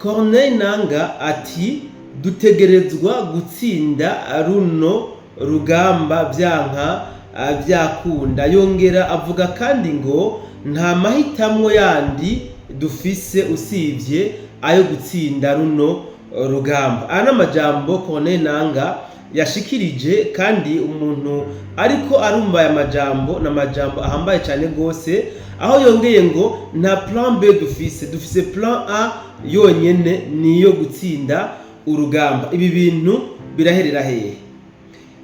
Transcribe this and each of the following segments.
Corneille Nangaa ati dutegerezwa gutsinda runo rugamba byanka byakunda. Yongera avuga kandi ngo nta mahitamwo yandi dufise usivye ayo gutsinda runo rugamba. Ana majambo Corneille Nangaa yashikirije, kandi umuntu ariko arumva aya majambo na majambo ahambaye cyane gose, aho yongeye ngo nta plan B dufise plan A yonyene niyo gutsinda urugamba. Ibi bintu biraherera hehe?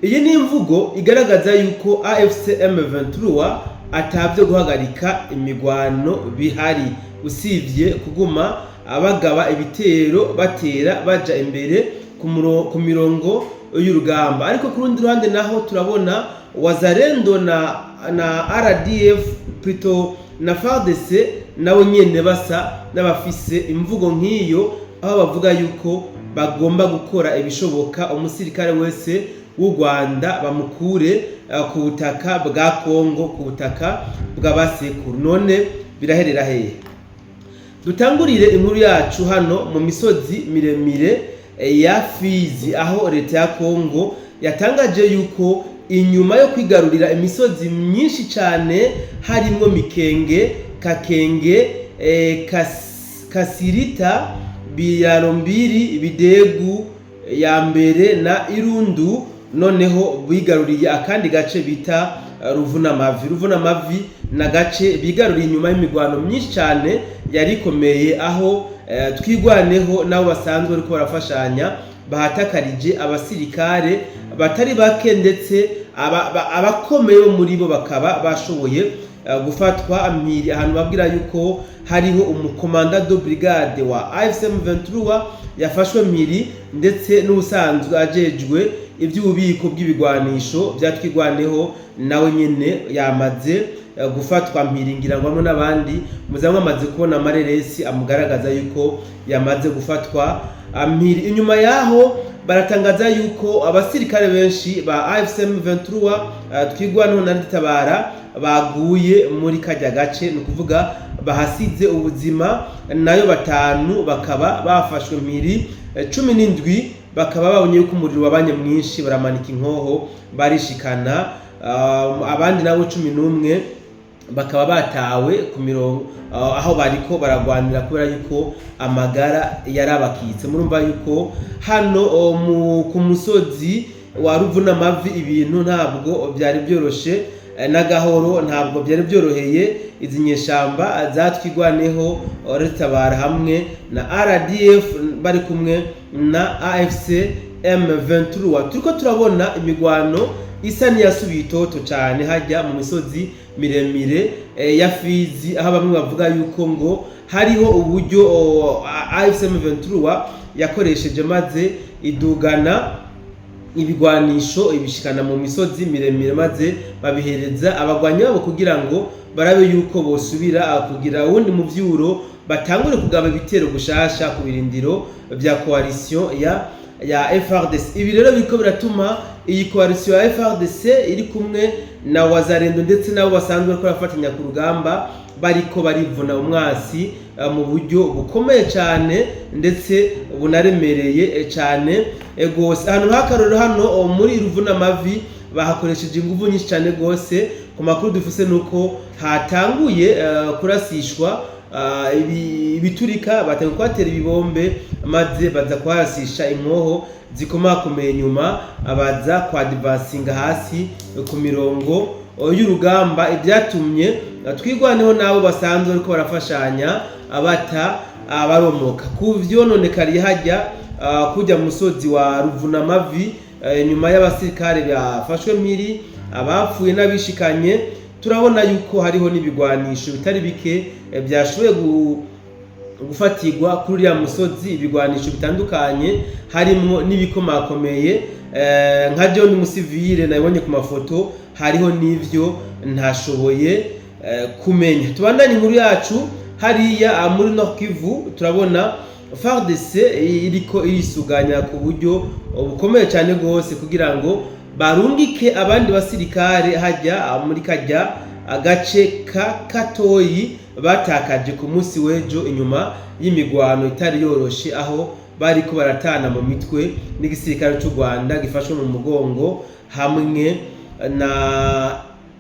Iyi ni imvugo igaragaza yuko AFC M23 atavyo guhagarika imigwano bihari, usivye kuguma abagaba ibitero batera baja imbere ku mirongo y'urugamba. Ariko ku rundi ruhande naho turabona Wazalendo na RDF plutôt na FARDC nabo nyene basa n'abafise imvugo nk'iyo, aho bavuga yuko bagomba gukora ibishoboka umusirikare wese w'u Rwanda bamukure ku butaka bwa Kongo, ku butaka bw'abasekuru. None biraherera hehe? Dutangurire inkuru yacu hano mu misozi miremire ya Fizi, aho leta ya Kongo yatangaje yuko inyuma yo kwigarurira imisozi myinshi cyane harimo Mikenge, Kakenge, Kasirita, Biyarombiri, Bidegu ya mbere na Irundu, noneho bigaruriye akandi gace bita Ruvunamavi na gace bigaruriye inyuma y'imigwano myinshi cyane yari ikomeye, aho twigwaneho nabo basanzwe ariko barafashanya bahatakarije abasirikare batari bake, ndetse abakomeye muri bo bakaba bashoboye gufatwa mpiri. Ahantu babwira yuko hariho umukomanda de brigade wa AFC M23 yafashwe mpiri, ndetse n'ubusanzwe ajejwe iby'ububiko bw'ibigwanisho byatwigwaneho nawe nyene yamaze gufatwa mpiri. Ngira ngo n'abandi muzamwe amaze kubona amareresi amugaragaza yuko yamaze gufatwa mpiri. Inyuma yaho baratangaza yuko abasirikare benshi ba AFC M23 twigwaneho na Tabara baguye muri kajya gace, ni ukuvuga bahasize ubuzima, nayo batanu bakaba bafashwe mpiri, 17 bakaba babonye yuko umuriro wabanye mwinshi baramanika inkoho barishikana, abandi nabo 11 bakaba batawe ku mirongo aho bariko baragwanira kubera yuko amagara yarabakitse. Murumva yuko hano ku musozi wa Ruvunamavi ibintu ntabwo byari byoroshe na gahoro, ntabwo byari byoroheye izi nyeshamba zatwigwaneho Tabara hamwe na RDF bari kumwe na AFC M23. Turiko turabona imigwano isa niyasubiye itoto cyane hajya mu misozi miremire ya Fizi, aho bamwe bavuga yuko ngo hariho uburyo AFC M23 yakoresheje maze idugana ibigwanisho ibishikana mu misozi miremire, maze babihereza abagwanyi babo kugira ngo barabe yuko bosubira kugira uwundi muvyuro batangure kugaba ibitero gushasha ku birindiro bya coalition ya FARDC. Ibi rero biko biratuma iyi coalition ya FARDC iri kumwe na Wazalendo ndetse nabo basanzwe ko bafatanya ku rugamba bariko barivuna umwasi mu buryo bukomeye cyane ndetse bunaremereye cyane gose. Hano hakaroro hano muri Ruvunamavi bahakoresheje ingufu nyinshi cyane gose. Ku makuru dufise nuko hatanguye kurasishwa ibiturika, batangiye kwatera ibibombe maze baza kwasisha inkoho zikomakomeye, nyuma abaza kwa advancinga hasi ku mirongo y'urugamba, ibyatumye twigwaneho nabo basanzwe ariko barafashanya abata abaromoka kuvyo none kari hajya kujya musozi wa Ruvunamavi. Nyuma y'abasirikare bafashwe mpiri, abapfuye n'abishikanye, turabona yuko hariho n'ibigwanisho bitari bike byashoboye gufatirwa kuri ya musozi. Ibigwanisho bitandukanye harimo n'ibikomakomeye nka John Musivile nabonye ku mafoto, hariho n'ivyo ntashoboye kumenya. Tubandanye inkuru yacu hariya muri Nord Kivu, turabona FARDC iriko irisuganya ku buryo bukomeye cyane gose kugira ngo barungike abandi basirikare hajya muri kajya agace ka Katoyi batakaje ku munsi w'ejo inyuma y'imigwano itari yoroshe, aho bariko baratana mu mitwe n'igisirikare cy'u Rwanda gifashwe mu mugongo hamwe na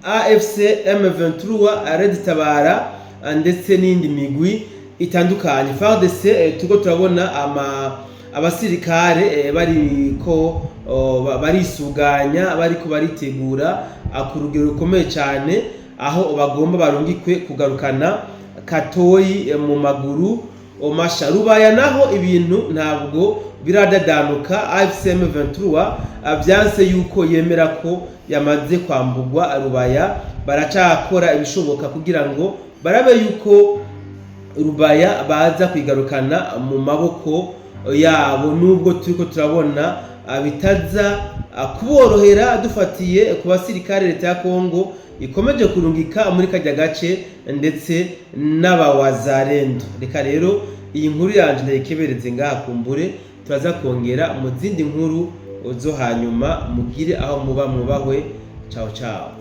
AFC M23 Red Tabara ndetse n'indi migwi itandukanye. FARDC tuko turabona abasirikare bariko barisuganya, bariko baritegura ku rugero rukomeye cyane, aho bagomba barungikwe kugarukana Katoyi mu maguru masha. Rubaya naho ibintu ntabwo biradadanuka. AFC M23 byanse yuko yemera ko yamaze kwambugwa Rubaya, baracakora ibishoboka kugira ngo barabe yuko Rubaya baza kwigarukana mu maboko yabo, nubwo turiko turabona bitaza kuborohera dufatiye ku basirikare leta ya Kongo ikomeje kurungika muri kajya gace ndetse n'abawazarendo. Reka rero iyi nkuru yanje ndayikebereze ngaha kumbure, turaza kongera mu zindi nkuru zo hanyuma. Mugire aho muba mwubahwe. Ciao ciao.